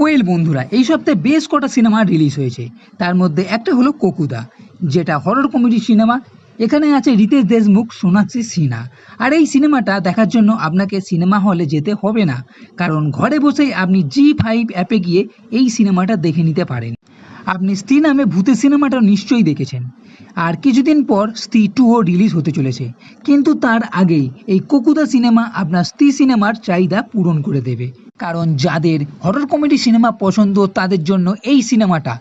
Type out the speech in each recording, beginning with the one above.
Well বন্ধুরা, এই সপ্তাহে বেশ কটা সিনেমা রিলিজ হয়েছে। তার মধ্যে একটা হলো কোকুদা, যেটা হরর কমেডি সিনেমা। এখানে আছে রিতেশ দেশমুখ, সোনাক্ষী সিনহা। আর এই সিনেমাটা দেখার জন্য আপনাকে সিনেমা হলে যেতে হবে না, কারণ ঘরে বসেই আপনি জি5 অ্যাপে গিয়ে এই সিনেমাটা দেখে নিতে পারেন। আপনি স্ত্রী নামে ভূতের সিনেমাটা নিশ্চয়ই দেখেছেন, আর কিছুদিন পর স্ত্রী 2ও রিলিজ হতে চলেছে। কিন্তু তার আগেই এই কোকুদা সিনেমা আপনার স্ত্রী সিনেমার চাহিদা পূরণ করে দেবে, কারণ যাদের হরর কমেডি সিনেমা পছন্দ তাদের জন্য এই সিনেমাটা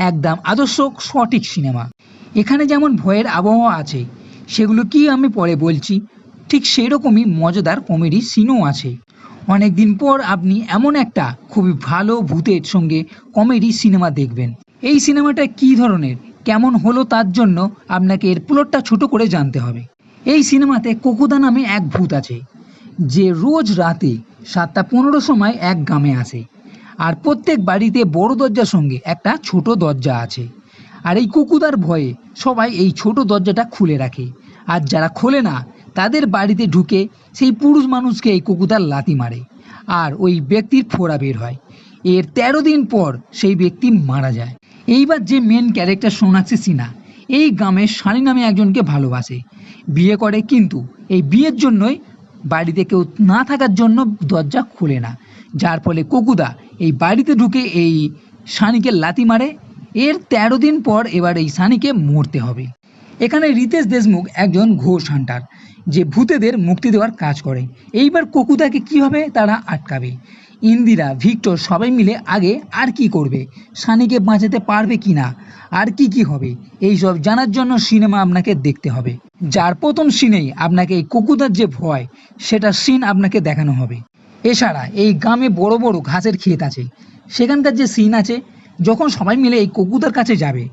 একদম আদর্শ সঠিক সিনেমা। এখানে যেমন ভয়ের আবহাওয়া আছে, সেগুলো কি আমি পরে বলছি, ঠিক সেই রকমই মজাদার কমেডি সিনও আছে। অনেক দিন পর আপনি এমন একটা খুবই ভালো ভূতের সঙ্গে কমেডি সিনেমা দেখবেন। এই সিনেমাটা কী ধরনের, কেমন হলো, তার জন্য আপনাকে এর প্লটটা ছোট করে জানতে হবে। এই সিনেমাতে কোকুদা নামে এক ভূত আছে, যে রোজ রাতে 7:15 সময় এক গ্রামে আসে। আর প্রত্যেক বাড়িতে বড় দরজার সঙ্গে একটা ছোট দরজা আছে। আর এই কুকুদার ভয়ে সবাই এই ছোট দরজাটা খুলে রাখে, আর যারা খোলে না তাদের বাড়িতে ঢুকে সেই পুরুষ মানুষকে এই কুকুদার লাথি মারে, আর ওই ব্যক্তির ফোড়া বের হয়। এর 13 দিন পর সেই ব্যক্তি মারা যায়। এইবার যে মেন ক্যারেক্টার সোনাক্ষী সিনহা এই গ্রামের সানি নামে একজনকে ভালোবাসে, বিয়ে করে, কিন্তু এই বিয়ের জন্যই বাড়িতে কেউ না থাকার জন্য দরজা খুলে না, যার ফলে কোকুদা এই বাড়িতে ঢুকে এই সানিকে লাথি মারে। এর 13 দিন পর এবার এই সানিকে মরতে হবে। এখানে রিতেশ দেশমুখ একজন ঘোষ হান্টার, যে ভূতেদের মুক্তি দেওয়ার কাজ করে। এইবার কোকুদাকে কীভাবে তারা আটকাবে, ইন্দিরা, ভিক্টর সবাই মিলে আগে আর কি করবে, সানিকে বাঁচাতে পারবে কি না, আর কি হবে, এই সব জানার জন্য সিনেমা আপনাকে দেখতে হবে। যার প্রথম সিনেই আপনাকে এই কোকুদার যে ভয়, সেটা সিন আপনাকে দেখানো হবে। এছাড়া এই গ্রামে বড় বড় ঘাসের ক্ষেত আছে, সেখানকার যে সিন আছে, যখন সবাই মিলে এই কোকুদার কাছে যাবে,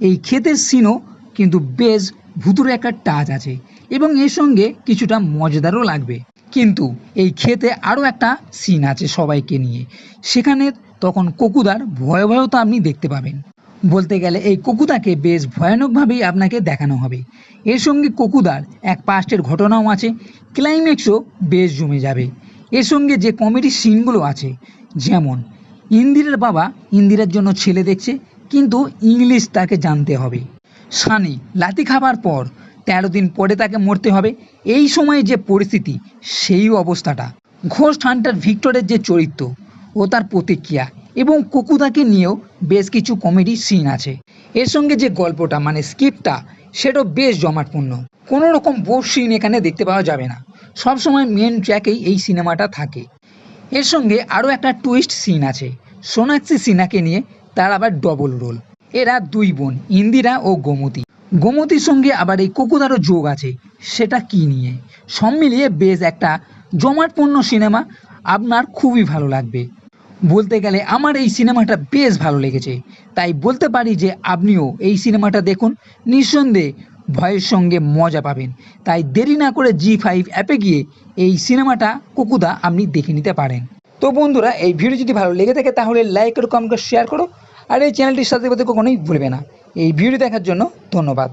এই ক্ষেতের সিনও কিন্তু বেশ ভুতুরে একটা টাচ আছে, এবং এর সঙ্গে কিছুটা মজাদারও লাগবে। কিন্তু এই ক্ষেতে আরও একটা সিন আছে সবাইকে নিয়ে, সেখানে তখন কোকুদার ভয়াবহতা আপনি দেখতে পাবেন। বলতে গেলে এই কোকুদাকে বেশ ভয়ানকভাবেই আপনাকে দেখানো হবে। এর সঙ্গে কোকুদার এক পাস্টের ঘটনাও আছে, ক্লাইম্যাক্সও বেশ জমে যাবে। এর সঙ্গে যে কমেডি সিনগুলো আছে, যেমন ইন্দিরার বাবা ইন্দিরার জন্য ছেলে দেখছে, কিন্তু ইংলিশ তাকে জানতে হবে। সানি লাথি খাবার পর 13 দিন পরে তাকে মরতে হবে। এই সময়ে যে পরিস্থিতি, সেই অবস্থাটা, ঘোস্ট হান্টার ভিক্টরের যে চরিত্র ও তার প্রতিক্রিয়া, এবং কোকুদাকে নিয়েও বেশ কিছু কমেডি সিন আছে। এর সঙ্গে যে গল্পটা মানে স্ক্রিপ্টটা, সেটাও বেশ জমাটপূর্ণ। কোনো রকম বোর সিন এখানে দেখতে পাওয়া যাবে না, সবসময় মেন ট্র্যাকেই এই সিনেমাটা থাকে। এর সঙ্গে আরও একটা টুইস্ট সিন আছে, সোনাক্ষী সিনহাকে নিয়ে, তার আবার ডবল রোল। এরা দুই বোন, ইন্দিরা ও গোমতী। গোমতীর সঙ্গে আবার এই কোকুদারও যোগ আছে, সেটা কি নিয়ে, সব মিলিয়ে বেশ একটা জমাটপূর্ণ সিনেমা, আপনার খুবই ভালো লাগবে। বলতে গেলে আমার এই সিনেমাটা বেশ ভালো লেগেছে, তাই বলতে পারি যে আপনিও এই সিনেমাটা দেখুন, নিঃসন্দেহে ভয়ের সঙ্গে মজা পাবেন। তাই দেরি না করে জি5 অ্যাপে গিয়ে এই সিনেমাটা কোকুদা আপনি দেখে নিতে পারেন। তো বন্ধুরা, এই ভিডিও যদি ভালো লেগে থাকে তাহলে লাইক করো, কমেন্ট করো, শেয়ার করো, আর এই চ্যানেলটির সাথে কখনোই ভুলবে না। এই ভিডিও দেখার জন্য ধন্যবাদ।